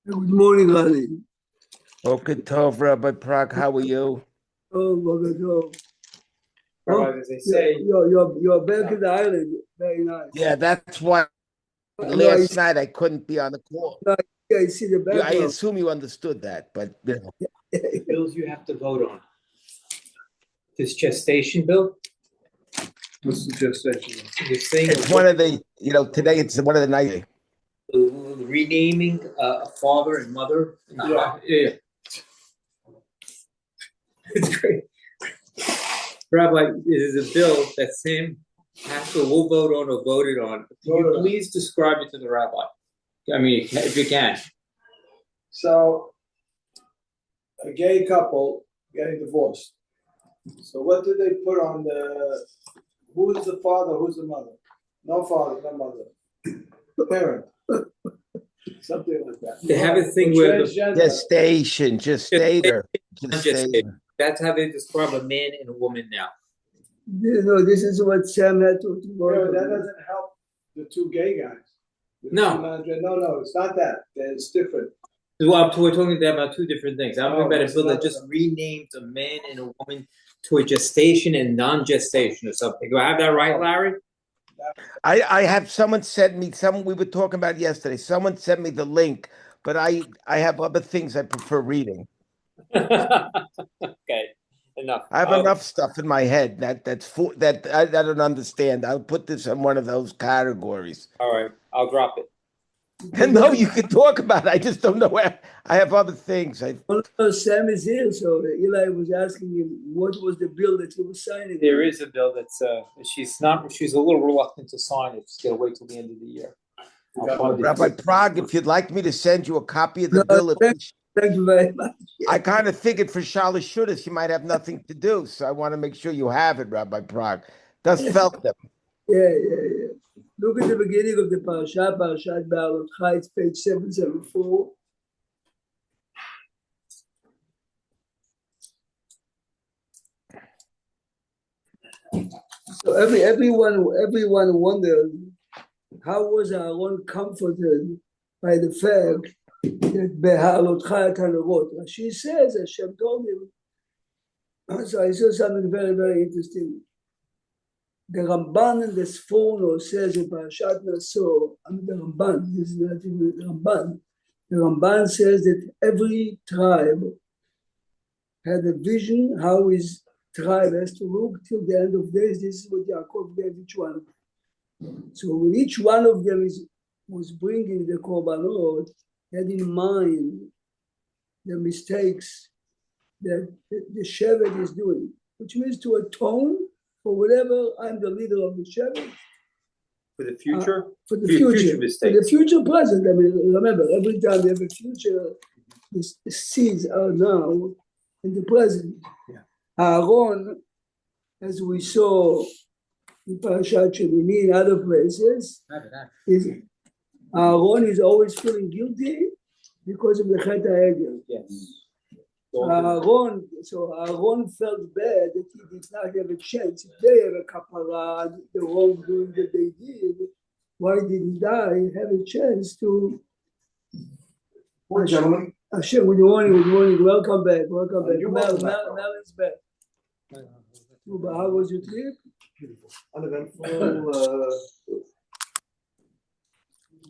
Good morning, Rani. Okay, Tov, Rabbi Prague, how are you? Oh, Boker Tov. Rabbi, as they say, You're back in the island. Very nice. Yeah, that's why No, last night I couldn't be on the call. I see the I background. assume you understood that, but bills you have to vote on. This gestation bill, What's the gestation? this thing it's of one of the, today it's one of the night. renaming a father and mother. Yeah. It's great. Rabbi, it is a bill that Sam will vote on or voted on. Can you please describe it to the rabbi? I mean, if you can. So, a gay couple getting divorced. So what do they put on who's the father, who's the mother? No father, no mother. Parent. Something like that. They have a thing where Gestation, gestator. that's how they describe a man and a woman now. This is what Sam had to that doesn't help the two gay guys. No, it's not that. It's different. Well, we're talking about two different things. I'm talking about a bill that just renamed a man and a woman to a gestation and non-gestation or something. Do I have that right, Larry? I have someone sent me we were talking about yesterday. Someone sent me the link, but I have other things I prefer reading. Okay, enough. I have enough stuff in my head that I don't understand. I'll put this in one of those categories. All right, I'll drop it. No, you can talk about it. I just don't know where. I have other things. Sam is here, so Eli was asking him what was the bill that he was signing. There is a bill that's she's a little reluctant to sign it. She's gonna wait till the end of the year. Rabbi Prague, if you'd like me to send you a copy of the bill, thank you very much. I kind of figured for Charlotte Shudas you might have nothing to do, so I want to make sure you have it, Rabbi Prague. Das felt them. Yeah. Look at the beginning of the parasha, Parashat Be'alotcha, it's page 774. So everyone wondered how was Aaron comforted by the fact that Be'alotcha et hanerot. She says, Hashem told him. So I saw something very, very interesting. The Ramban and the Sforno says in Parashat Naso, the Ramban, this is not even the Ramban. The Ramban says that every tribe had a vision how his tribe has to look till the end of days. This is what Yaakov gave each one. So when each one of them was bringing the korbanot, had in mind the mistakes that the Shevet is doing, which means to atone for whatever I'm the leader of the Shevet. For the future? For the future mistakes. For the future present. I mean, remember, every time we have a future, the seeds are now in the present. Yeah. Aaron, as we saw in Parashat Shemini and other places, Aaron is always feeling guilty because of the Chet HaEgel. Yes. So Aaron felt bad that he did not have a chance. If they have a kapara, the wrongdoing that they did, why didn't I have a chance to? Poor gentleman. Hashem, good morning. Welcome back. Mel is back. How was your trip? Beautiful. Uneventful.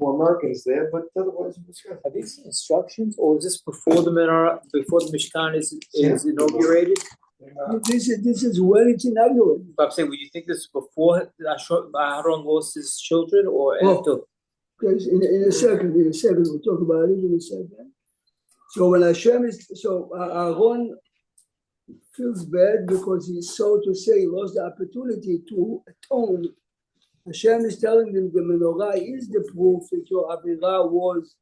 More Americans there, but otherwise it was good. Are these instructions, or is this before the menorah, before the Mishkan is inaugurated? This is when it's inaugurated. I'm saying, would you think this is before Aaron lost his children, or after? Because in a second, we'll talk about it in a second. So when Hashem Aaron feels bad because he, so to say, lost the opportunity to atone. Hashem is telling them the menorah is the proof that your Avirah was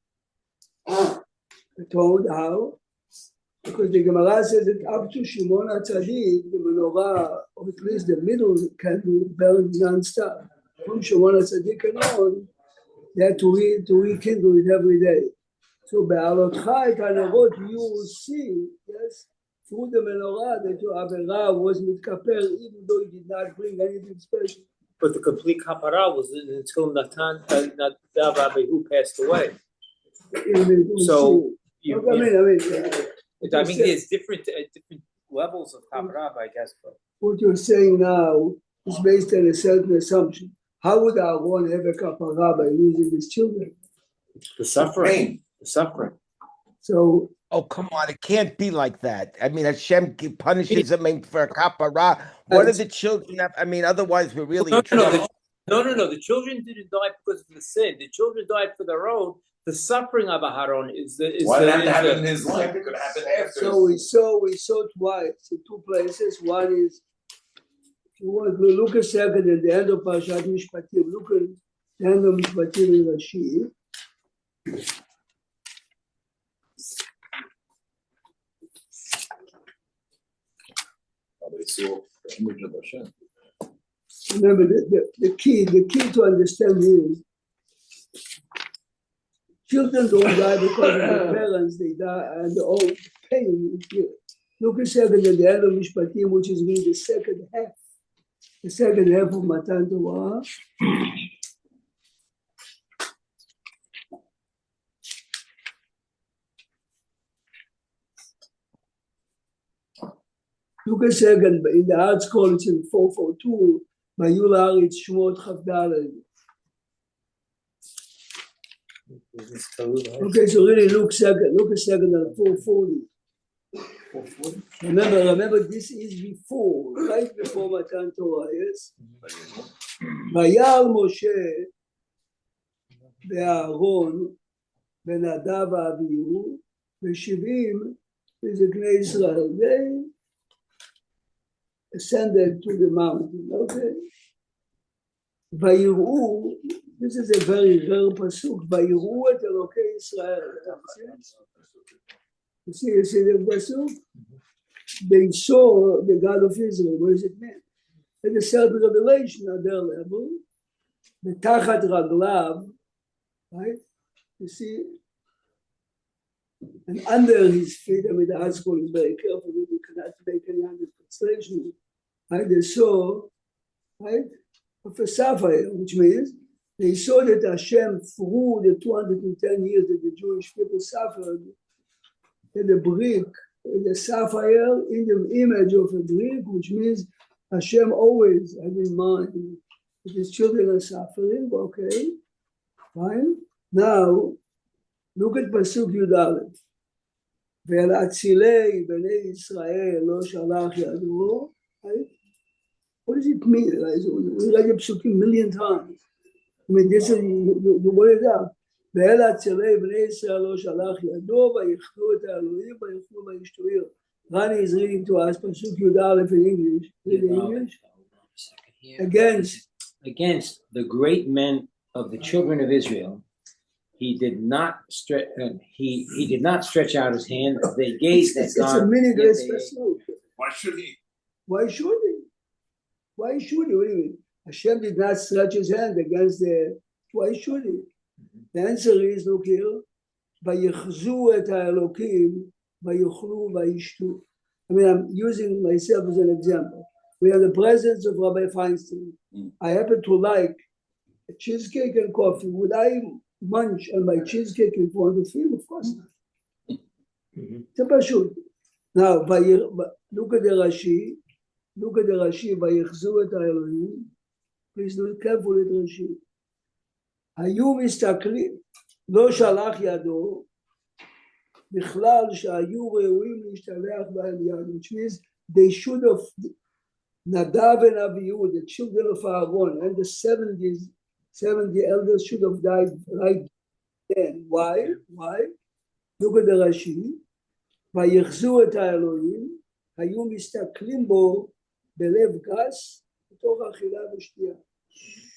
atoned. How? Because the Gemara says that up to Shimon HaTzadik, the menorah, or at least the middle candle, burned non-stop. From Shimon HaTzadik and on, they had to rekindle it every day. So Be'alotcha et hanerot, you will see, yes, through the menorah that your Avirah was mitkaper, even though it did not bring anything special. But the complete kapara was until Nadav Abihu passed away. So you, I mean, I mean, there's different levels of kapara, I guess. But what you're saying now is based on a certain assumption. How would Aaron have a kapara by losing his children? the suffering. So Oh, come on. It can't be like that. I mean, Hashem punishes him for a kapara. What are the children have? I mean, otherwise we're really in trouble. No. The children didn't die because of the sin. The children died for their own. The suffering of Aharon is the. Why did it have to happen in his life? It could happen after. So we saw twice in two places. One is, if you want to look a second at the end of Parashat Mishpatim, look at the end of Mishpatim in Rashi. They saw the image of Hashem. Remember, the key to understand is children don't die because of their parents, they die and the old pain is here. Look a second at the end of Mishpatim, which is really the second half of Matan Torah. Look a second, in the art scroll, it's in 442, Vayul Haaretz Shmot Chaf Daled. Okay, so really look a second at 440. Remember, this is before, right before Matan Torah, yes? Vayal Moshe ve'Aaron ve'Nadav ve'Avihu ve'Shivim ve'Zeknei Israel. They ascended to the mountain, okay? Vayiru, this is a very rare pasuk. Vayiru et Elokei Israel. You see the pasuk? They saw the God of Israel. What does it mean? At a certain revelation at their level, the tachat raglav, right? You see, and under his feet, I mean, the article is very careful. You cannot make any other translation. Right? They saw, right, of a sapphire, which means they saw that Hashem, through the 210 years that the Jewish people suffered, had a brick, the sapphire in the image of a brick, which means Hashem always had in mind that his children are suffering, okay, fine. Now, look at Pasuk Yud Aleph. ועל אצילי בני ישראל לא שלח ידו, right? What does it mean? We read the psukim a million times. I mean, this is, you word it out. ועל אצילי בני ישראל לא שלח ידו, ויחנו את האלוהים, ויחנו וישתויר. Rani is reading to us Pasuk Yud Aleph in English. Read in English. Against the great men of the children of Israel, he did not stretch. He did not stretch out his hand. They gazed at God. It's a meaningless pasuk. Why should he? Why should he? Why should he? What do you mean? Hashem did not stretch his hand against the. Why should he? The answer is, look here. ויחזו את האלוקים, ויאכלו וישתו. I mean, I'm using myself as an example. We have the presence of Rabbi Feinstein. I happen to like a cheesecake and coffee. Would I munch on my cheesecake in front of him? Of course not. It's a pashut. Now, look at the Rashi. Look at the Rashi. ויחזו את האלוהים. Please look carefully at Rashi. היו מסתכלים, לא שלח ידו, בכלל שהיו ראויים להשתלח בהם יד, which means they should have, Nadav and Avihu, the children of Aaron, and the 70 elders should have died right then. Why? Look at the Rashi. ויחזו את האלוהים, היו מסתכלים בו בלב גס, בתוך אכילה ושתייה.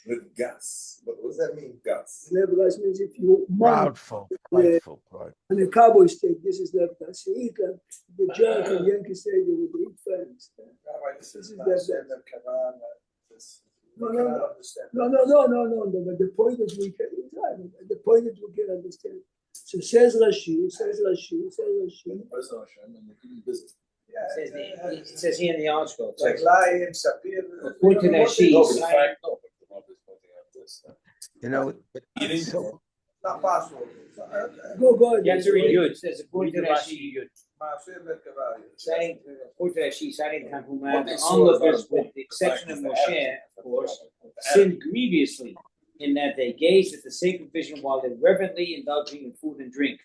With guts. What does that mean, guts? Lev gas means if you Proudful. and a cowboy steak, this is lev gas. You eat like the jerk in Yankee Stadium with the eat friends. This is the Quran. No. But the point that we can understand. So says Rashi. It says here in the article. It's Like like, Lion, Sapir. according to that sheet, No, but the fact, no, but the Rambam is pointing out this. You know, Eating? so not possible. Go ahead. You have to read Yud, says according to Rashi Yud. Maaseh Merkava. Citing, according to Rashi, citing What Tanhumah, they the saw is onlookers, not with the exception of important. Moshe, of course, sinned grievously in that they gazed at the sacred vision while they reverently indulging in food and drink.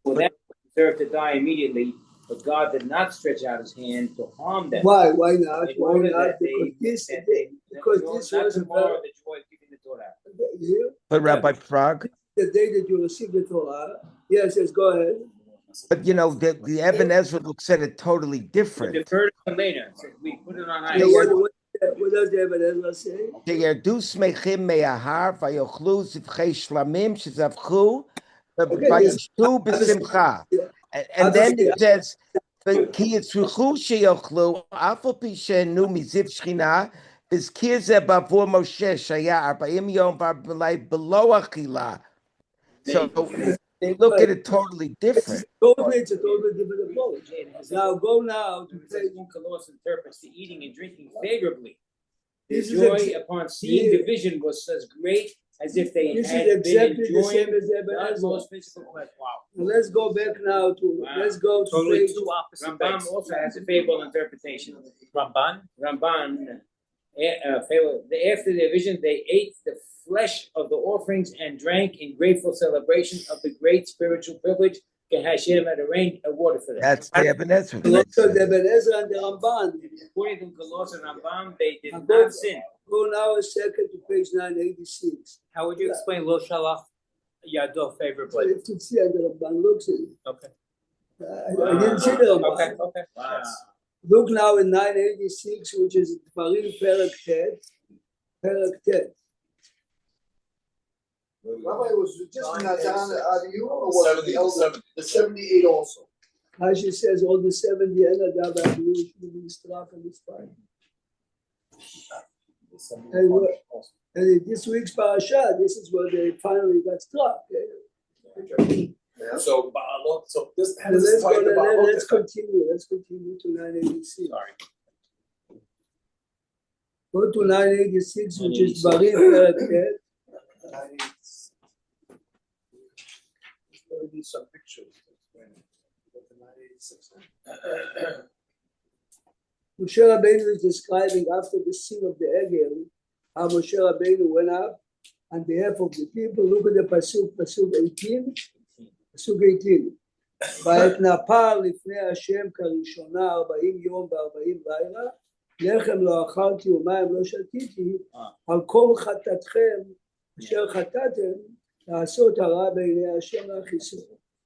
For them, they deserved to die immediately, but God did not stretch out his hand to harm them. Why? Why not? In Why order not? that Because they, this, that they, because not this was a tomorrow the joy of giving the Torah. here, But Rabbi Frog, the day that you receive the Torah. Yes, go ahead. but the Eben Ezra looks at it totally We different. deferred it later. So we put it on Yeah, ice. what does the Eben Ezra say? שירדו שמחים מההר ויאכלו זבחי שלמים שזבחו וישתו בשמחה. And then it says, כי יצרכו שיאכלו אף על פי שיהנו מזיו שכינה, והזכיר זה בעבור משה שהיה 40 יום בלא אכילה. So they look at it totally different. It's a totally different approach. Now go now to page. Unkelos interprets the eating and drinking favorably. The This is joy upon seeing the vision was as great as if they This had is been exactly the enjoying same as the Eben God's Ezra. most physical pleasure. Wow. Let's go back now to Wow. let's go to Totally page. two opposite Rambam things. also has a favorable interpretation. Ramban? Ramban, after their vision, they ate the flesh of the offerings and drank in grateful celebration of the great spiritual privilege that Hashem had arranged a water for them. That's the Eben Ezra. Also, the Eben Ezra and the Ramban. According to Kolos and Rambam, they did not sin. Go now a second to page 986. How would you explain Lo Shalach Yado So favorably? you have to see how the Ramban looks at it. Okay. I didn't see the Ramban. Okay. Wow. Look now in 986, which is Dvarim Perek Tet. Perek Tet. Rabbi, was it just Natan Adiyu or was it the elder? The 78 also. Rashi says all the 70 Enadav Adiyu should be struck on this time. And in this week's parasha, this is where they finally got struck. So this how And does this let's tie go to to, Baalot? let's continue. Let's continue to 986. Sorry. Go to 986, which is Dvarim Perek Tet. We need some pictures to explain what the 986 is. Moshe Rabbeinu is describing after the sin of the Egel, how Moshe Rabbeinu went up on behalf of the people. Look at the Pasuk 18. Pasuk 18. ויתנפל לפני השם כראשונה 40 יום ו40 לילה, לחם לא אכלתי ומים לא שתיתי, על כל חטאתכם אשר חטאתם, לעשות הרע בעיני השם להכיסו.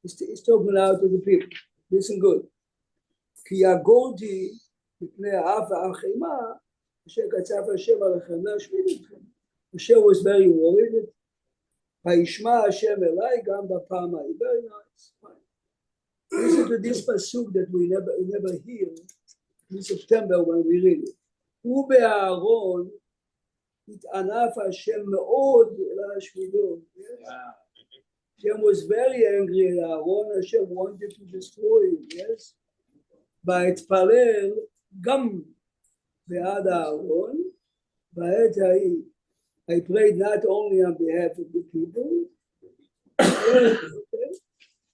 He's talking out to the people. Listen good. כי יגורתי מפני האף והאחימה, אשר קצף השם עליכם להשמיד אתכם. Moshe was very worried. וישמע השם אליי גם בפעם ההיא. Very nice. Listen to this pasuk that we never hear in September when we read it. ובאהרון התענף השם מאוד להשמידו. Hashem was very angry at Aaron. Hashem wanted to destroy him, yes? ויתפלל גם בעד אהרון, בעת ההיא. I prayed not only on behalf of the people. Okay.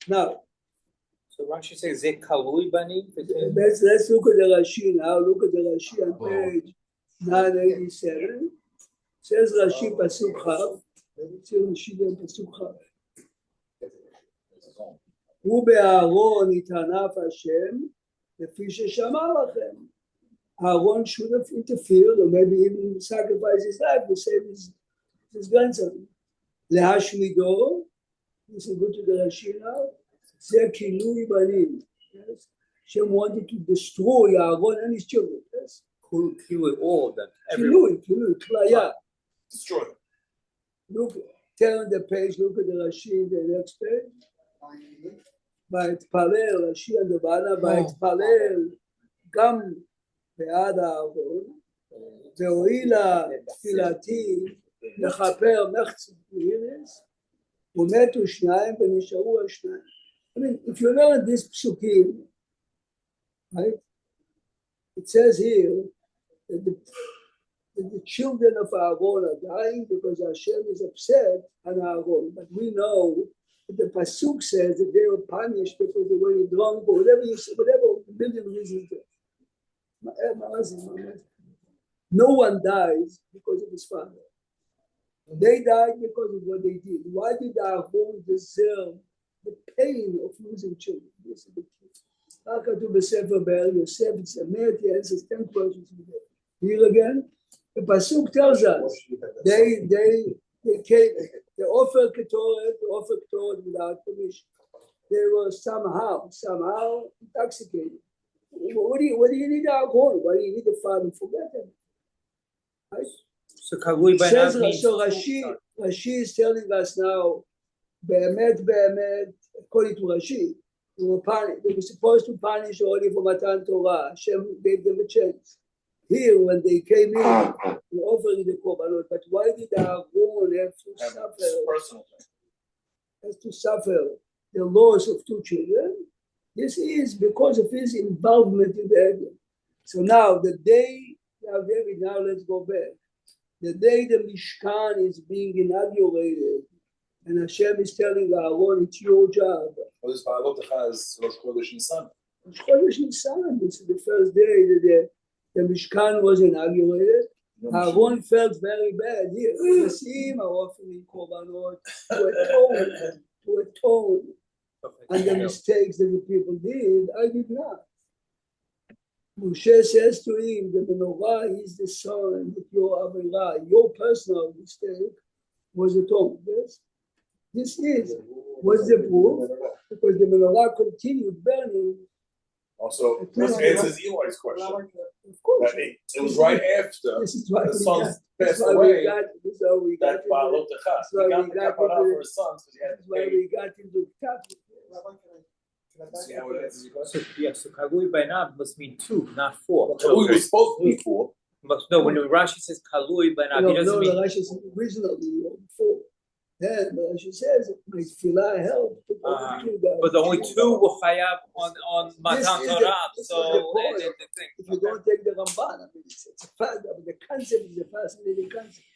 Now, So Rashi says Ze Kalui Bani? let's look at the Rashi now. Look at the Rashi on page 987. Says Rashi Pasuk Chav. Let's see Rashi then Pasuk Chav. ובאהרון התענף השם לפי ששמע לכם. Aaron should have interfered or maybe even sacrificed his life to save his grandson. להשמידו, this is good to the Rashi now, זה כילוי בנים. Yes? Hashem wanted to destroy Aaron and his children. Yes? Killed all of them. כילוי, כליה. Destroy. Look, turn the page, look at the Rashi, the next page. ויתפלל, רש"י הדבנה, ויתפלל גם בעד אהרון, והואילה תפילתי לכפר מחצית מארץ, ומתו שניים ונשארו השניים. I mean, if you learn this psukim, right, it says here that that the children of Aaron are dying because Hashem is upset on Aaron. But we know that the Pasuk says that they were punished because they were drunk or whatever you say, whatever, a million reasons. No one dies because of his father. They died because of what they did. Why did Aaron deserve the pain of losing children? This is the key. Yosef, it's a minute, he answers 10 questions. Here again, the Pasuk tells us they came, they offered Ketoret without permission. They were somehow intoxicated. What do you need alcohol? Why do you need the father? Forget him. Right? So Kalui Banav means So Rashi is telling us now, Be'emet, according to Rashi, they were supposed to punish only for Matan Torah. Hashem gave them a chance. Here, when they came in, they offered the korbanot. But why did Aaron have to suffer the loss of 2 children? This is because of his involvement in the area. So now let's go back. The day the Mishkan is being inaugurated, and Hashem is telling Aaron, it's your job. This Ba'alotecha is Rosh Chodesh Nisan. Rosh Chodesh Nisan, this is the first day that the Mishkan was inaugurated. Aaron felt very bad. Here, the Nesim are offering korbanot to atone and the mistakes that the people did. I did not. Moshe says to him, the menorah is the sign that your avirah, your personal mistake, was atoned. Yes? This was the proof, because the menorah continued burning. Also, this answers Eli's question. Of course. It was right after the sons passed away that Ba'alotecha. He got the kapara for his sons because he had to That's why pay. we got into the topic. See how it answers your question? So Kalui Banav must mean 2, not 4. Kalui was supposed to be 4. No, when Rashi says Kalui Banav, he doesn't mean. The Rashi says originally before. Then the Rashi says my tefillah helped. But the only 2 were chayav on Matan Torah. So if you don't take the Ramban, I mean, it's a fact. I mean, the concept is a fascinating concept.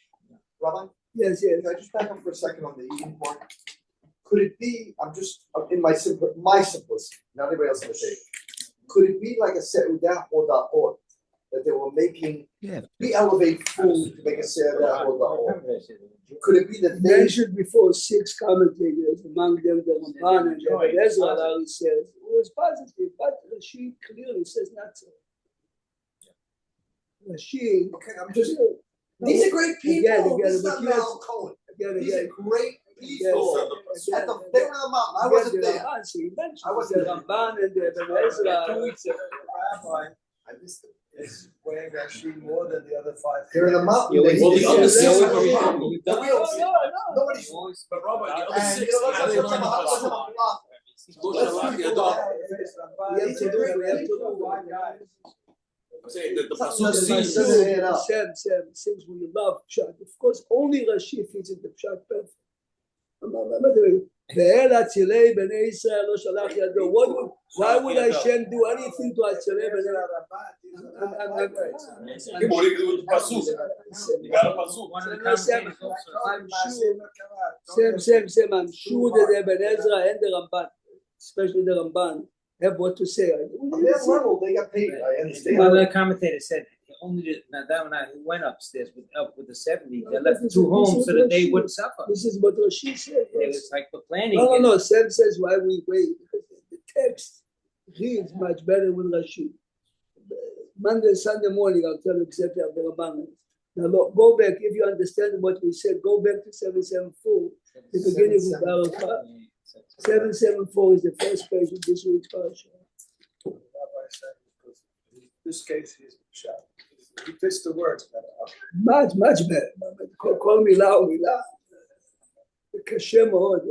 Rabbi, Yes. can I just back up for a second on the eating part? Could it be? I'm just in my simplicity. Not anybody else going to say. Could it be like a seudah or da'ot that they were making? Yeah. We elevate food to make a seudah or da'ot. Could it be that they Mentioned before 6 commentators, among them the Ramban and the Ezra, Larry says it was positive, but Rashi clearly says not so. Rashi. Okay, I'm just. These are great people. Again, This is but not you Mal Cohen. These are great people. Again. At the bottom of the mountain. I wasn't there. So he mentioned I wasn't the there. Ramban and the Ezra. 2 weeks ago, Rabbi, I missed it. is weighing Rashi more than the other 5. They're in the mountain. Yeah, well, the other 6 They- are we wrong. don't see it. Nobody's. But Robert, the other And 6 you know, had let's to talk learn about the Hashem. Pasuk. Lo shalach yadav. We have to do. I'm saying that the Some Pasuk of them sees. said- Since we love Pshat, of course, only Rashi fits in the Pshat perfect. Why would Hashem do anything to Atzilei B'nei? What do you do with the Pasuk? You got a Pasuk. One of the I'm commentators sure, I'm sure that Ibn Ezra and the Ramban, especially the Ramban, have what to say. On their level, they got paid. I understand. One of the commentators said only Nadav and went upstairs with the 70. They left 2 homes so that they wouldn't suffer. This is what Rashi said. It was like the planning. No. Sam says why we wait, because the text reads much better with Rashi. Monday, Sunday morning, I'll tell you exactly how the Ramban is. Now go back, if you understand what we said, go back to 774, the beginning of Baruch. 774 is the first page of this week's parasha. This case is shot. He fits the words better. Much better. Call me loud. קשה מאוד.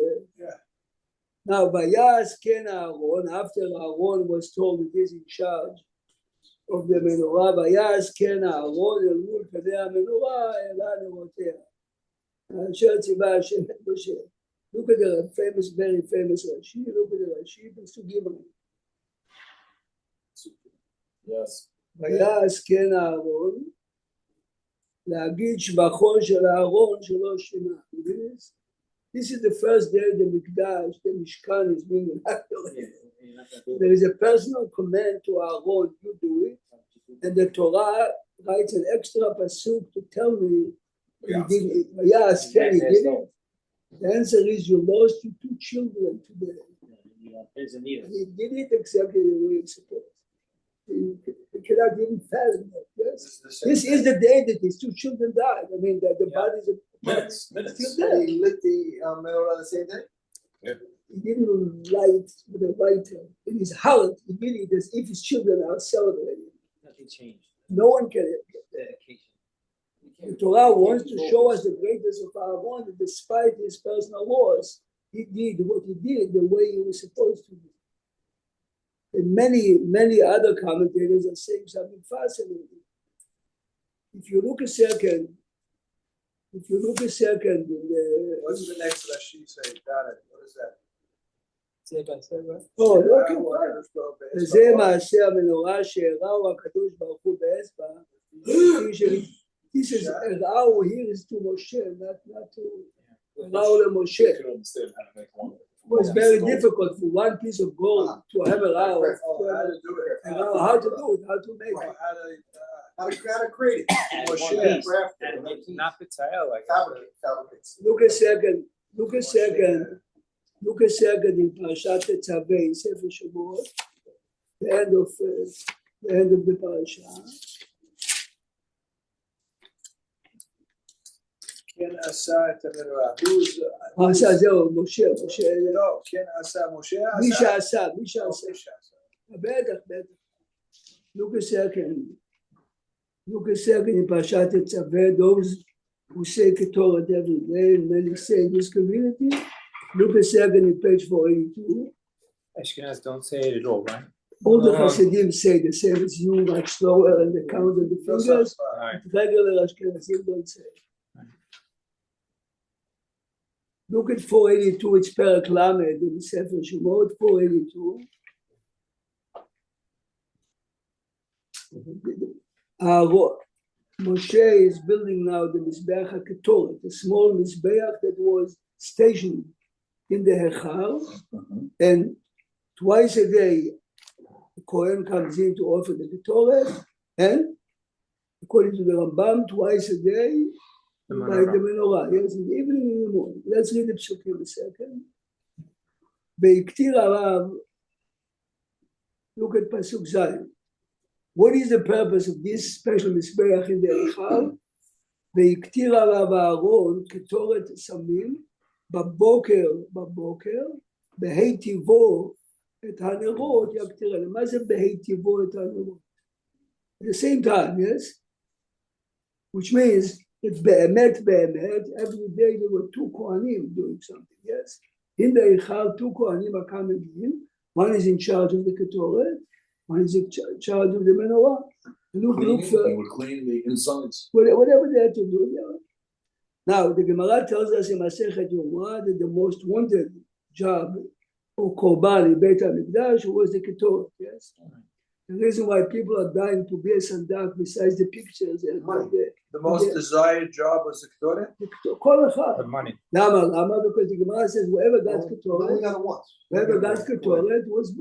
Now, Vayas Ken Aaron, after Aaron was told that he's in charge of the menorah, Vayas Ken Aaron, אל מול פני המנורה, העלה נרותיה. אשר ציווה השם את משה. Look at the famous, very famous Rashi. Look at the Rashi, Pesugim. Yes. Vayas Ken Aaron, להגיד שבחו של אהרון שלא שינה. This is the first day the Mikdash, the Mishkan is being inaugurated. There is a personal command to Aaron, you do it, and the Torah writes an extra pasuk to tell me he did it. Yes, he did it. The answer is you lost your two children today. He did it exactly the way it's supposed. He cannot even fathom that. Yes, this is the day that his two children died. I mean, that the bodies are still there. He lit the menorah the same day? Yeah. He didn't light with a lighter in his heart. He did it as if his children are celebrating. Nothing changed. No one can get that. The Torah wants to show us the greatness of Aaron, that despite his personal laws, he did what he did the way he was supposed to do. And many other commentators are saying something fascinating. If you look a second in the... What's the next Rashi say? Got it. What is that? Oh, okay. וזה מעשה המנורה שהראו הקדוש ברוך הוא באצבע. This is ראו here is to Moshe, not to ראו למשה. It was very difficult for one piece of gold to hammer out. How to do it, how to make it. How to create it. Not B'Tzalel, like Fabricates. Look a second in Parashat Tetzaveh in Sefer Shemot, the end of the parasha. כן עשה את המנורה. עשה זהו, משה. לא, כן עשה משה. מי שעשה. בטח. Look a second in Parashat Tetzaveh, those who say Torah every day, and many say in this community. Look a second in page 482. Ashkenaz don't say it at all, right? All the Hasidim say the same as you, much slower, and they count on the fingers. Regular Ashkenazim don't say. Look at 482, it's Perek Lamed in the Sefer Shemot, 482. Moshe is building now the Mizbeach HaKetoret, the small Mizbeach that was stationed in the Hechal, and twice a day the Kohen comes in to offer the Ketoret, and according to the Rambam, twice a day by the menorah. Yes, in the evening and in the morning. Let's read the Psukim a second. Beiktir Arav, look at Pasuk Zayin. What is the purpose of this special Mizbeach in the Echal? Beiktir Arav Aaron Ketoret Samim בבוקר, בהיטיבו את הנרות יקטירנה. מה זה בהיטיבו את הנרות? At the same time, yes? Which means that באמת, every day there were two Kohanim doing something, yes? In the Eichal, two Kohanim are coming in. One is in charge of the Ketoret, one is in charge of the Menorah. Look for... They would clean the insides. Whatever they had to do, yeah. Now, the Gemara tells us in Masechet Yomah that the most wanted job or korban in Beit HaMikdash was the Ketoret, yes? The reason why people are dying to be a sandak besides the pictures and the most desired job was the Ketoret? The money. Lama, because the Gemara says whoever got Ketoret was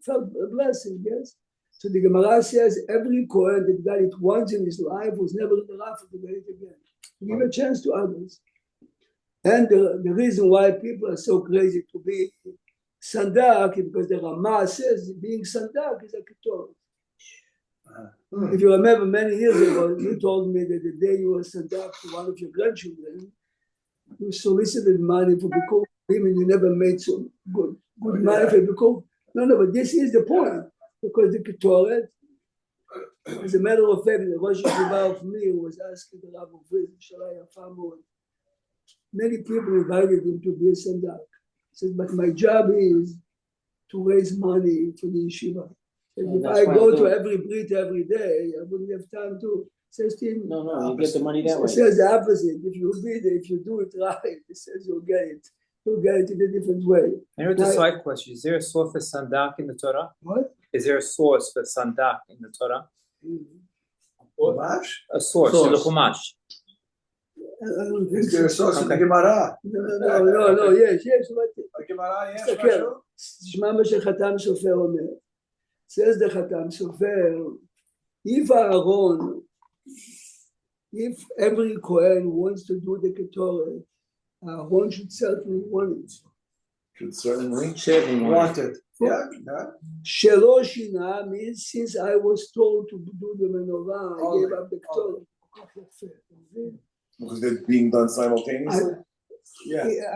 felt a blessing, yes? So the Gemara says every Kohen that got it once in his life was never in the life to get it again. Give a chance to others. And the reason why people are so crazy to be sandak is because the Ramah says being sandak is a Ketoret. If you remember many years ago, you told me that the day you were sandak to one of your grandchildren, you solicited money for Bikur, even you never made so good money for Bikur. No, but this is the point, because the Ketoret, as a matter of fact, the Rosh Yeshiva of me was asking the Rav of Shalai Afamod. Many people invited him to be a sandak. He said, but my job is to raise money for the yeshiva. And if I go to every brit every day, I wouldn't have time to. Says to him, no, you get the money that way. It says the opposite. If you be there, if you do it right, it says you'll get it. You'll get it in a different way. I know the side question. Is there a source for sandak in the Torah? What? Is there a source for sandak in the Torah? Chumash? A source in the Chumash. don't think Is there a source in the Gemara? No, yes, A Gemara, yes, תסתכל, משהו? תשמע מה שחתם סופר אומר. says the חתם סופר, if Aaron, if every Kohen wants to do the Ketoret, Aaron should certainly want it. Should certainly. Wanted. Yeah. שלא שינה means since I was told to do the menorah, I gave up the Ketoret. Because they're being done simultaneously?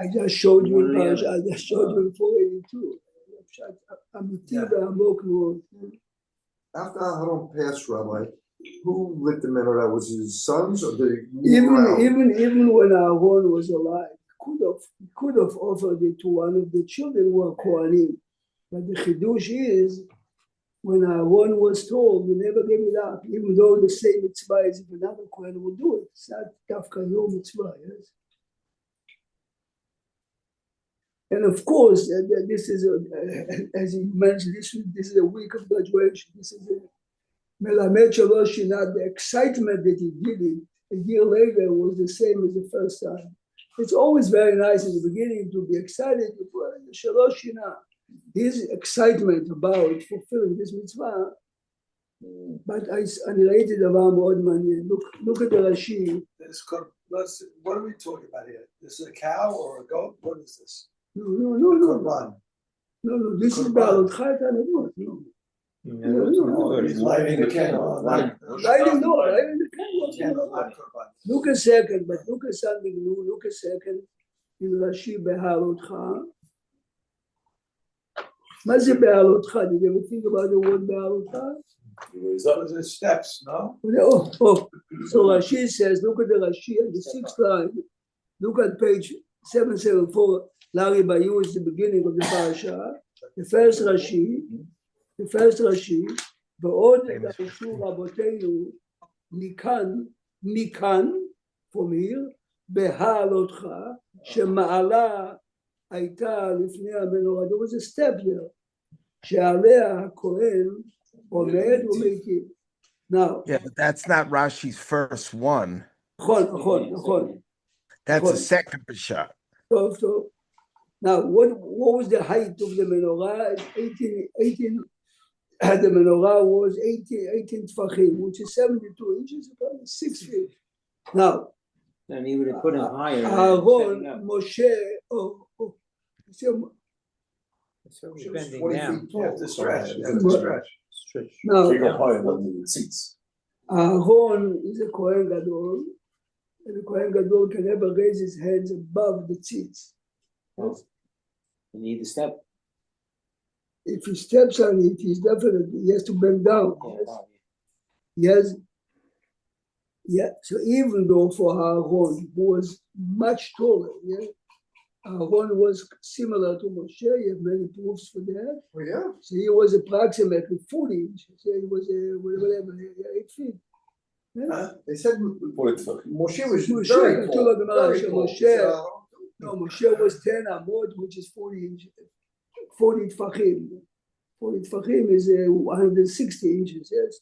I just showed you in 482. After Aharon passed, Rabbi, who lit the menorah? Was it his sons or did he even when Aaron was alive, he could have offered it to one of the children who are Kohanim. But the chidush is, when Aaron was told, he never gave it up, even though the same mitzvah as if another Kohen would do it. It's not dafka your mitzvah, yes? And of course, this is, as you mentioned, this is a week of graduation. This is a Melamed Shalosh Shina. The excitement that he did it a year later was the same as the first time. It's always very nice in the beginning to be excited for Shalosh Shina. His excitement about fulfilling this mitzvah, but I related about מאוד מעניין. Look at the Rashi. What are we talking about here? This is a cow or a goat? What is this? No. Korban. This is בעלותך את הנבואות. No. He's lighting the candle. Lighting the candle. Look a second, but look at something new. Look a second in Rashi בהעלותך. מה זה בעלותך? Did you ever think about the word בעלותך? Those are steps, no? So Rashi says, look at the Rashi on the 6th line. Look at page 774. Larry Bayou is the beginning of the parasha. The first Rashi, בעוד דרשו רבותינו מכאן, from here, בהעלותך, שמעלה הייתה לפני המנורה. There was a step there. שעליה הכהן עומד ומקיף. Now, yeah, but that's not Rashi's first one. נכון. That's a second Peshat. So, now, what was the height of the menorah? 18. The menorah was 18 tfachim, which is 72 inches, about 6 feet. Now, and he would have put him higher. Aaron, Moshe, bending down. You have to stretch. Now, Seats. Aaron is a Kohen Gadol, and the Kohen Gadol can never raise his hands above the seats. You need to step. If he steps on it, he has to bend down. Yes. Yeah. So even though for Aaron, who was much taller, Aaron was similar to Moshe. You have many proofs for that. Oh, yeah. So he was approximately 40 inches. He was 8 feet. Yeah. They said Moshe was very tall. Moshe was 10 amot, which is 40 inches. 40 tfachim. 40 tfachim is 160 inches, yes.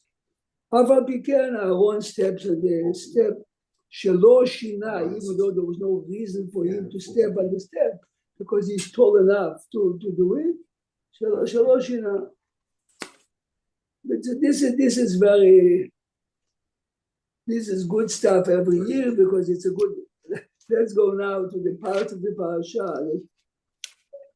Aval Piken, Aaron steps on the step. Shelo Shina, even though there was no reason for him to step on the step, because he's tall enough to do it. Shelo Shina. But this is good stuff every year because it's a good. Let's go now to the part of the parasha.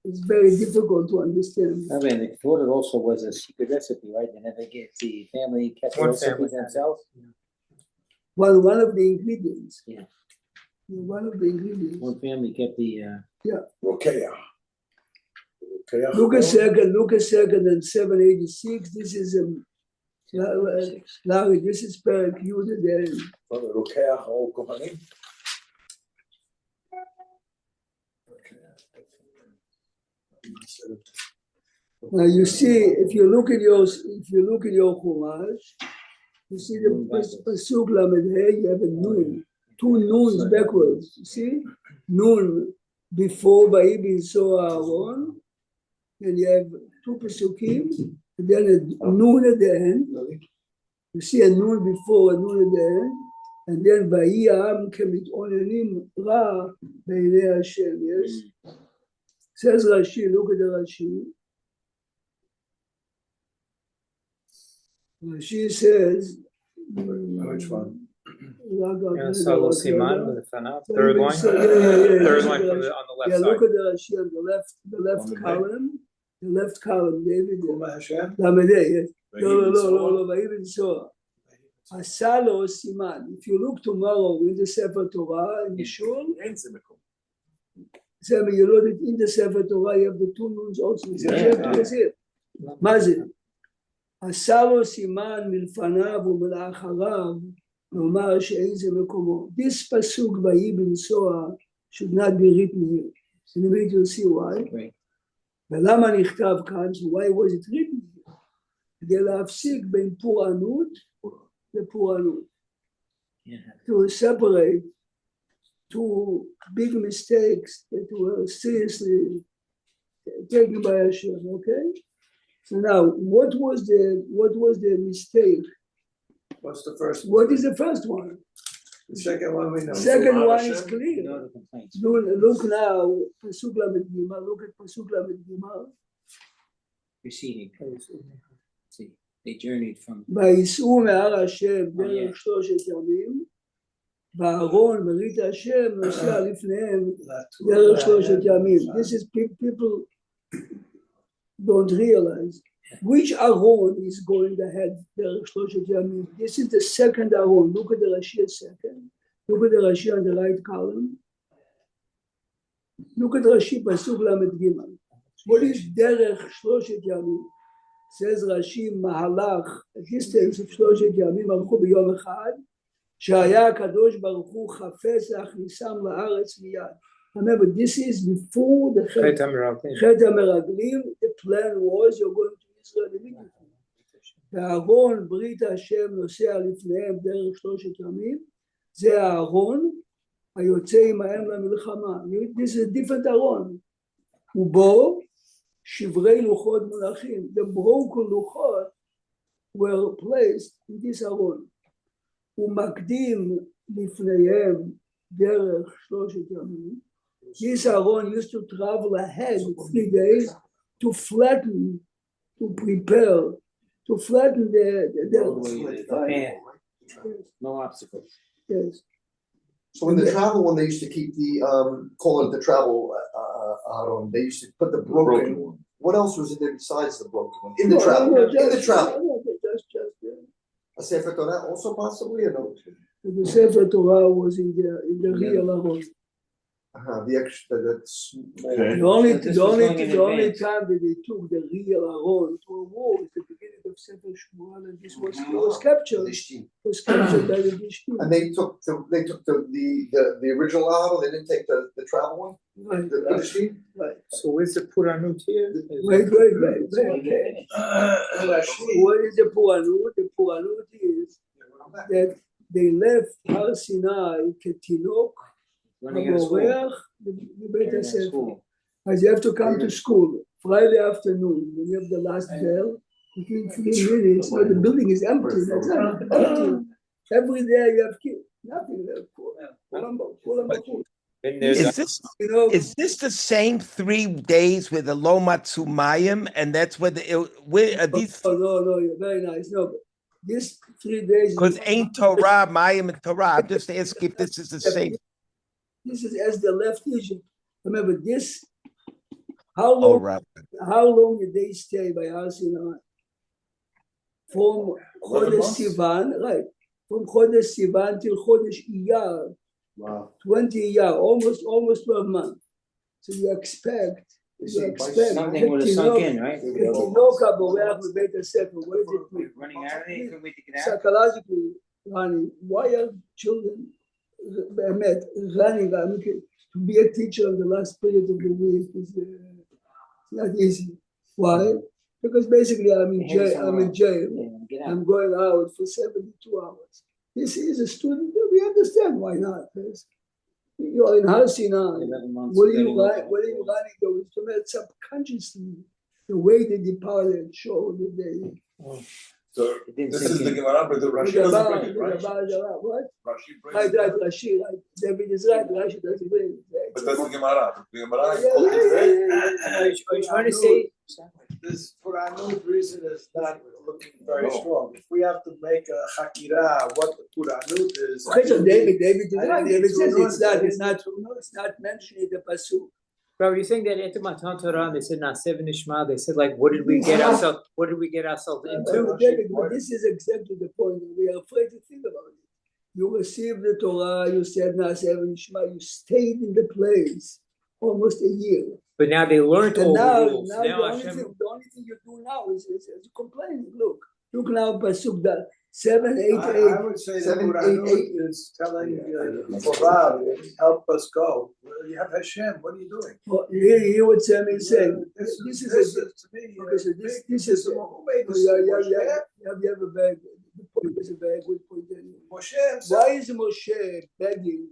It's very difficult to understand. I mean, the Torah also was a secret recipe, right? They never get the family kept the recipe themselves. Well, one of the ingredients. Yeah. One of the ingredients. One family kept the. Rokeah. Look a second, and 786. This is Larry. This is Perak Yudah there. Rokeah or Kohanim. Now you see, if you look at your Chumash, you see the pasuk lamed hey. You have a nun, 2 nuns backwards. You see, nun before Vayibin saw Aaron, and you have 2 pasukim, and then a nun at the end. You see a nun before, a nun at the end, And then ויהי העם כמתאוננים רע בעיני השם. Yes. Says Rashi, look at the Rashi. Rashi says, Which one? Salo Siman with the Fanav, third line. Third line from the, on the left yeah, side. look at the Rashi on the left column. The left column, David. Yes. No, even so. Asalo Siman. If you look tomorrow in the Sefer Torah, in the Shul, you know that in the Sefer Torah you have the two noons also. That's it. Mazit. Asalo Siman milfanav u'melacharav nomar she'ein ze mekomo. This pasuk vayhi b'nsoa should not be written here. In a minute you'll see why. ולמה נכתב כאן? So why was it written here? כדי להפסיק בין פורענות לפורענות. To separate two big mistakes that were seriously taken by Hashem. Okay. So now, what was the mistake? What's the first one? What is the first one? The second one we know. The second one is clear. No complaints. Look now, Pasuk Lamed Gimel. Look at Pasuk Lamed Gimel. Preceding. See, they journeyed from. ויסעו מהר השם דרך 3 ימים, ואהרון ברית השם נוסע לפניהם דרך 3 ימים. This is people don't realize which Aaron is going ahead דרך 3 ימים. This is the second Aaron. Look at the Rashi second. Look at the Rashi on the right column. Look at Rashi פסוק ל"ג. What is דרך 3 ימים? says Rashi מהלך, a distance of 3 ימים הלכו ביום אחד, שהיה הקדוש ברוך הוא חפץ להכניסם לארץ מיד. Remember, this is before the חטא המרגלים. The plan was you're going to Israel immediately. והארון ברית השם נוסע לפניהם דרך 3 ימים, זה הארון היוצא עמהם למלחמה. This is a different ארון. ובו שברי לוחות מונחים. The broken לוחות were placed in this ארון. ומקדים לפניהם דרך 3 ימים. This Aaron used to travel ahead 3 days to flatten, to prepare, to flatten the No obstacles. Yes. So in the travel one, they used to keep the call it the travel Aaron. They used to put the broken one. What else was in there besides the broken one? In the travel. In the travel. A Sefer Torah also possibly, or no? The Sefer Torah was in the real Aaron. The extra, that's The only time that they took the real Aaron to a war is the beginning of Sefer Shmuel, and this was captured. Was captured by the Dishtim. And they took the original Aaron. They didn't take the travel one. Right. The Dishtim. Right. So where's the Puranut here? Wait. Okay. What is the Puranut? The Puranut is that they left Har Sinai Ketinok. As you have to come to school Friday afternoon when you have the last bell, between 3 minutes, so the building is empty. That's not empty. Every day you have kids, nothing left. Is this the same 3 days with the Lomatsu Mayim, and that's where these? No, you're very nice. No, but this 3 days because ain't Torah Mayim and Torah. I'm just asking if this is the same. This is as they left Egypt. Remember this. How long did they stay by Har Sinai? From Chodesh Sivan, right? From Chodesh Sivan till Chodesh Iyar. Wow. 20 years, almost 12 months. So you expect something would have sunk in, right? What does it mean? Running out of it, couldn't wait to get out. Psychologically, Rani, why are children running? To be a teacher in the last period of the week is not easy. Why? Because basically I'm in jail. I'm going out for 72 hours. This is a student. We understand why not. You are in Har Sinai. What are you running? Your instrument subconsciously, the way they departed showed that they. So this is the Gemara, but the Rashi doesn't bring it, right? What? Rashi brings Right, it. Rashi, right. David is right, Rashi doesn't bring it. But that's the Gemara. The Gemara is Are you trying to say? This Puranut reason is not looking very strong. If we have to make a Hakira, what the Puranut is. Okay, so David is right. David says it's not mentioned in the Pasuk. Bro, you're saying that into Matan Torah, they said not seven Ishmael. They said like, what did we get ourselves into? David, but this is exactly the point. We are afraid to think about it. You received the Torah, you said Na'aseh Ishmael, you stayed in the place almost a year. But now they learned all the rules. Now the only thing you do now is complaining. Look now, Pasuk that 7, 8, 8. I would say the Puranut is telling Torah, help us go. Well, you have Hashem. What are you doing? Well, here what Sam is saying. This is to me. Okay, so this is who made this? You have a very good point. Moshe. Why is Moshe begging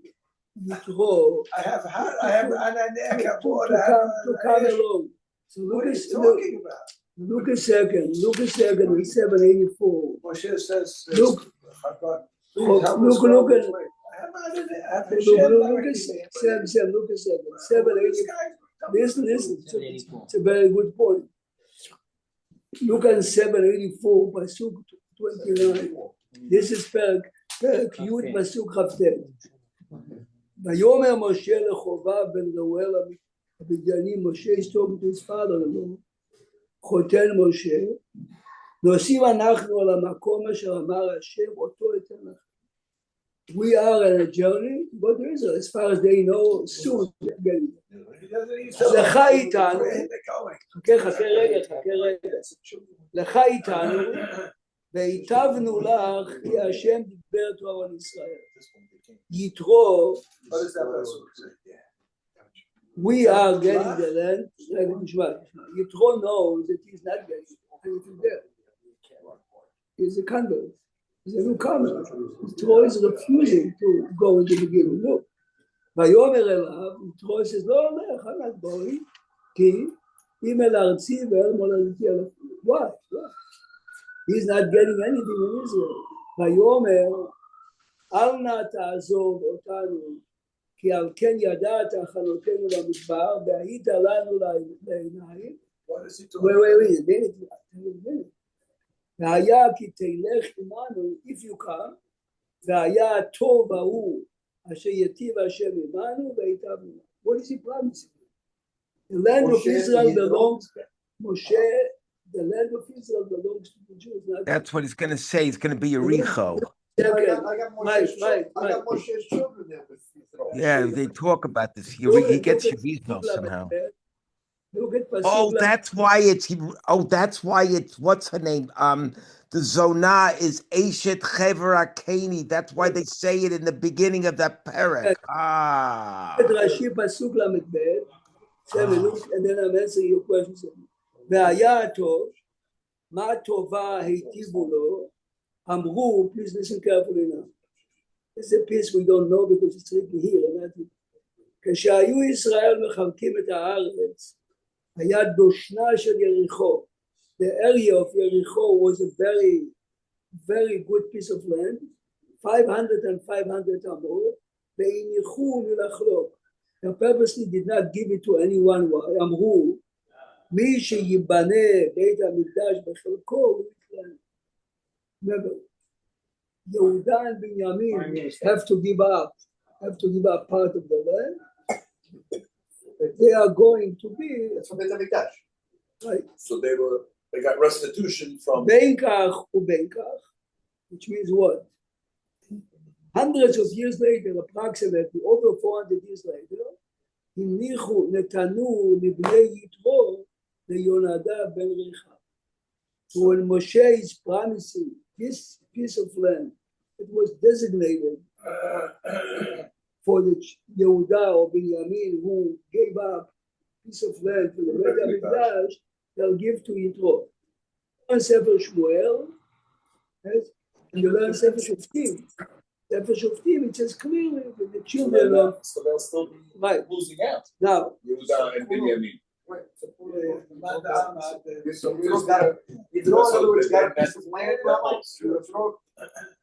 Yitro? I have Ananeh to come along. So what are you talking about? Look a second in 784. Moshe says, look at Sam, look a second. 784. Listen, it's a very good point. Look at 784, Pasuk 29. This is Perek Yud Pasuk Chavtet. Vayomer Moshe leChovav ben Reuel Abidyanim. Moshe is talking to his father-in-law. חותן משה, נוסיף אנחנו על המקום אשר אמר השם אותו אתן לכם. We are on a journey, but Israel, as far as they know, soon they're getting there. לך איתנו, חכה רגע, לך איתנו, והיטבנו לך, כי השם דיבר תורה על ישראל. יתרו, we are getting the land. Yitro knows that he's not getting anything there. He's a convert. He's a newcomer. Yitro is refusing to go into the beginning. Look. Vayomer elav, Yitro says, no, I'm not going. Ki, im el arzi ve'el moladiti alaf. Why? He's not getting anything in Israel. Vayomer, al na ta'azov otanu. כי על כן ידעת הכנותינו במדבר, והיית לנו לעיניים. והיה כי תלך עמנו, if you come, והיה הטוב ההוא, אשר יטיב השם עמנו, והיטבנו. What is he promising? The land of Israel belongs, Moshe, the land of Israel belongs to the Jews. That's what he's going to say. It's going to be Yericho. I got Moshe's children there. Yeah, they talk about this. He gets Yericho somehow. Oh, that's why it's what's her name? The Zonah is Eshet Chever Akeni. That's why they say it in the beginning of that perek. Rashi Pasuk Lamed Bet. And then I'm answering your question. והיה הטוב, מה טובה היטיבו לו, אמרו, please listen carefully now. This is a piece we don't know because it's written here. כשהיו ישראל מחלקים את הארץ, היה דושנה של יריחו. The area of Yericho was a very, very good piece of land, 500 and 500 amor. והניחו מלחלוק. They purposely did not give it to anyone. אמרו, מי שיבנה בית המקדש בחלקו, remember, Yehuda and Binyamin have to give up part of the land. But they are going to be from Beit HaMikdash. Right. So they got restitution from Benkach ubenkach, which means what? Hundreds of years later, approximately over 400 years later, הניחו נתנו לבני יתרו ליונדב בן רחב. So when Moshe is promising this piece of land, it was designated for the Yehuda or Binyamin who gave up a piece of land for the Beit HaMikdash, they'll give to Yitro. On Sefer Shmuel, and you learn Sefer Shoftim. Sefer Shoftim, it says clearly that the children of... So they'll still be losing out. Now, Yehuda and Binyamin. Right. So So Yitro got in other words, got a piece of land.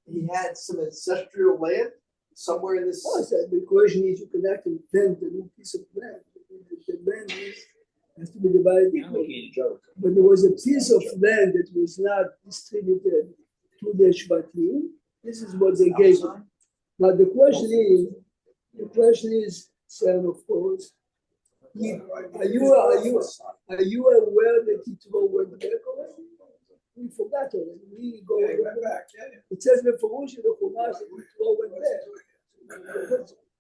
He had some ancestral land somewhere in this. Oh, so the question is, you can actually invent a new piece of land. The land has to be divided equally. But there was a piece of land that was not distributed to the Shvatim. This is what they gave him. Now the question is, Sam, of course, are you aware that Yitro went back already? We forgot already. We go back. It says the Furush in the Chumash that Yitro went back.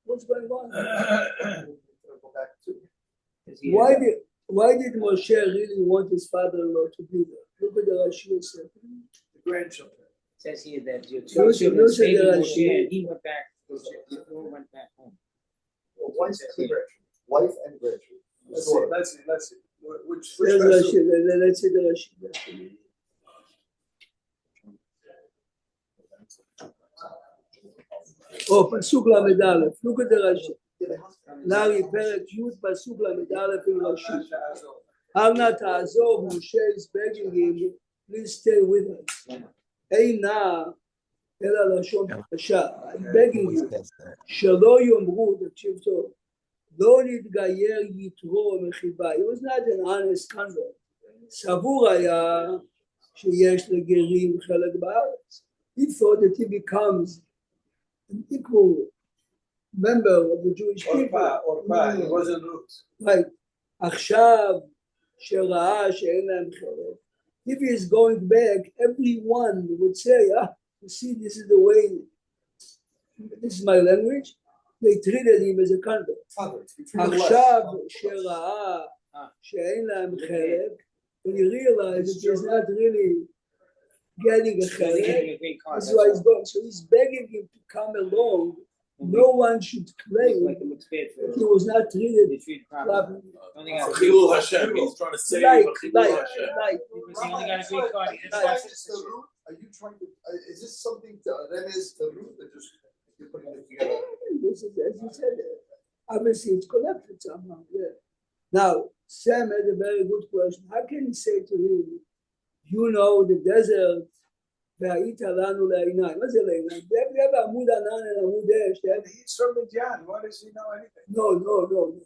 What's going on? Why did Moshe really want his father-in-law to be there? Look at the Rashi said. The grandchildren. It says here that your two children stayed with Moshe and he went back. Yitro went back home. Wife and grandchildren. Let's see. Which Let's see the Rashi. Oh, פסוק ל"א, look at the Rashi. Larry, פרק י' פסוק ל"א in Rashi. אל נא תעזוב, Moshe is begging him, please stay with us. אין נא אלא לשון בקשה. I'm begging you. שלא יאמרו, תקשיב טוב, לא נתגייר יתרו מחיבה. He was not an honest convert. סבור היה שיש לגרים חלק בארץ. He thought that he becomes an equal member of the Jewish people. Orpa, it wasn't roots. Right. עכשיו שראה שאין להם חלק. If he is going back, everyone would say, you see, this is the way, this is my language. They treated him as a convert. עכשיו שראה שאין להם חלק, when he realized that he's not really getting a chelek, that's why he's going. So he's begging him to come along. No one should claim that he was not treated properly. Chilul Hashem. He's trying to say Like. He only got a green card. He didn't have citizenship. Are you trying to? Is this something to Remes to root or just you're putting it together? This is, as you said, obviously it's connected somehow. Yeah. Now Sam had a very good question. How can he say to him, you know the desert, והיית לנו לעיניים? מה זה לעיניים? they have עמוד ענן and עמוד אש. He's from Midian. Why does he know anything? No.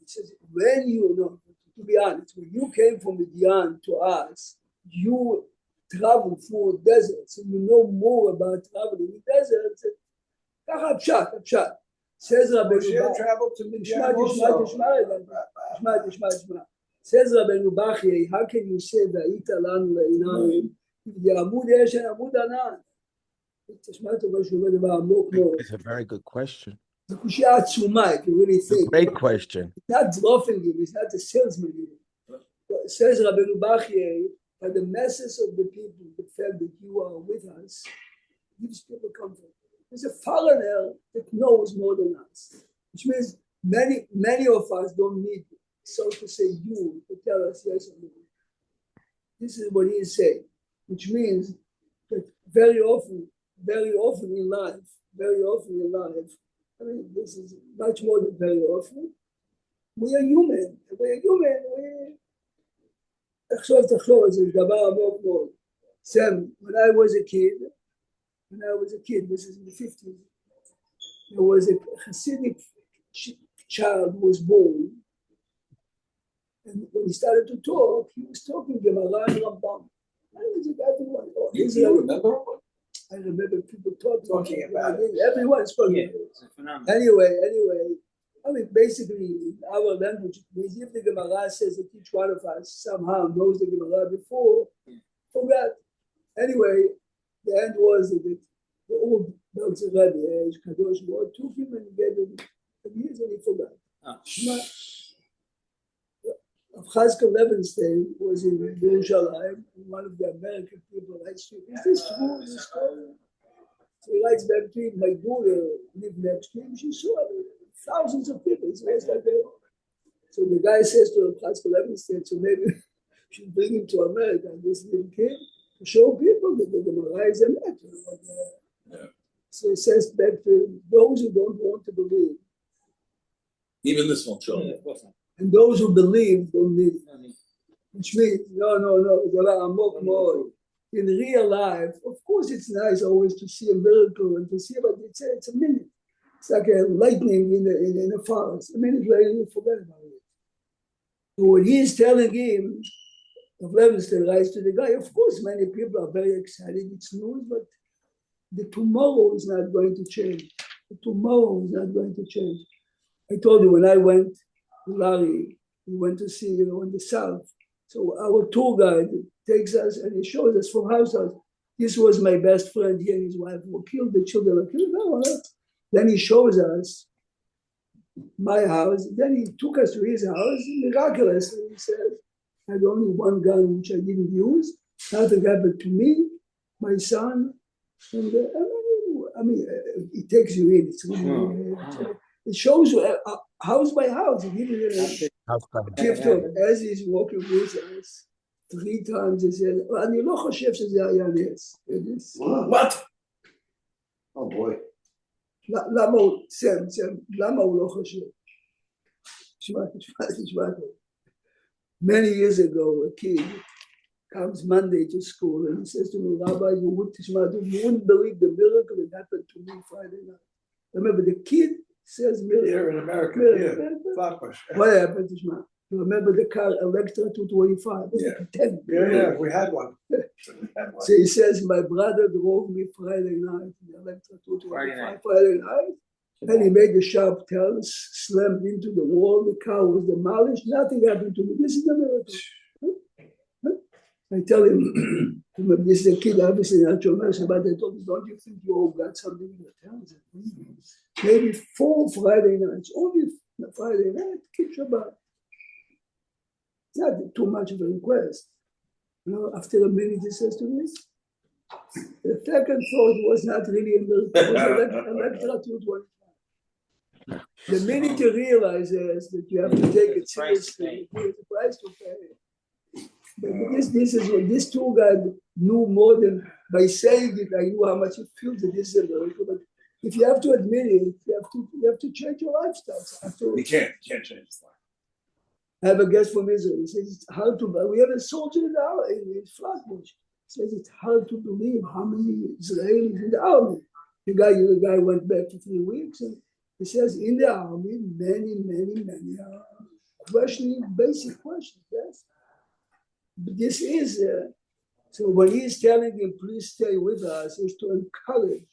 It says, when you know, to be honest, when you came from Midian to us, you traveled through deserts and you know more about traveling in deserts. ככה פשט. says רבנו Moshe traveled to Midian תשמע. says רבנו בכי, how can you say והיית לנו לעיניים? עמוד אש and עמוד ענן. תשמע טובה שהוא אומר דבר עמוק מאוד. It's a very good question. זו קושיה עצומה, if you really think. Great question. It's not bluffing him, it's not a salesman. It says Rabbeinu Bachye, by the masses of the people, the fact that you are with us, gives people comfort. There's a foreigner that knows more than us, which means many of us don't need, so to say, you to tell us yes or no. This is what he is saying, which means that very often in life, I mean, this is much more than very often. We are human. תחשוב, זה דבר עמוק מאוד. Sam, when I was a kid, this is in the 50s, there was a Hasidic child who was born. And when he started to talk, he was talking Gemara and Rambam. You remember? I remember people talking about it. Everyone spoke about it. Anyway, I mean, basically, in our language, if the Gemara says that each one of us somehow knows the Gemara before, forgot. Anyway, the end was that the old Belzer Rebbe, Kadosh Baruch took him and gave him years and he forgot. Chazkel Levenstein was in Yerushalayim, and one of the American people writes to him, is this true, this story? So he writes back to him, my daughter lived next to him, she saw thousands of people. So the guy says to him, Chazkel Levenstein, so maybe we should bring him to America, and this little kid, to show people that the Gemara is a matter. So he says back to him, those who don't want to believe. Even this won't show. Yeah, of course not. And those who believe don't need it. which means, no, זה לא עמוק מאוד. In real life, of course, it's nice always to see a miracle and to see, but it's a minute. It's like a lightning in a forest. A minute later, you forget about it. So when he's telling him, of Levinstein writes to the guy, of course, many people are very excited. It's news, but the tomorrow is not going to change. The tomorrow is not going to change. I told you when I went to Larry, we went to see, in the south. So our tour guide takes us and he shows us from house to house. This was my best friend. He and his wife were killed. The children were killed. No. Then he shows us my house. Then he took us to his house. Miraculously, he said, I had only one gun which I didn't use. Nothing happened to me, my son. And it takes you in. It's really, it shows you house by house. As he's walking with us, 3 times he said, אני לא חושב שזה היה נס. What? Oh boy. למה הוא לא חושב? תשמע. Many years ago, a kid comes Monday to school and he says to me, Rabbi, you wouldn't believe the miracle that happened to me Friday night. Remember, the kid says miracle. Here in America, What happened, Tishma? You remember the car Electra 225? Yeah, we had one. So he says, my brother drove me Friday night, the Electra 225 Friday night. And he made a sharp turn, slammed into the wall, the car was demolished, nothing happened to me. This is the miracle. I tell him, this is a kid, obviously not your mercy, but I told him, don't you think you all got something in your town? Maybe 4 Friday nights, only Friday night, keep Shabbat. It's not too much of a request. After a minute, he says to me, the second thought was not really a miracle, it was Electra 225. The minute you realize that you have to take it seriously, there's a price to pay. But this tour guide knew more than by saying it. I knew how much it feels that this is a miracle. But if you have to admit it, you have to change your lifestyle. You can't change his life. I have a guest from Israel. He says it's hard to. We have a soldier in Flatbush. He says it's hard to believe how many Israelis in the army. The guy went back for 3 weeks, and he says in the army, many are questioning basic questions. Yes. But this is, so when he's telling him, please stay with us, is to encourage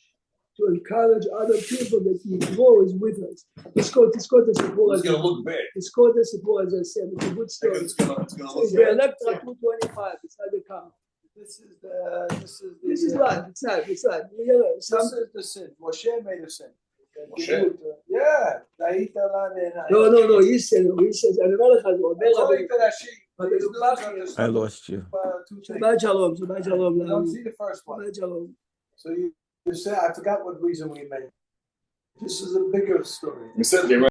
other people that Yitro is with us. It's called the support. It's going to look big. It's called the support, as I said. It's a good story. It's going to look the big. Electra 225, it's not the car. This is life. It's not. This is the sin. Moshe made a sin. Moshe? Yeah. No, he says, אני אומר לך, הוא אומר I lost you. Shabbat shalom. Don't see the first one. Shabbat shalom. So you said, I forgot what reason we made. This is a bigger story. You said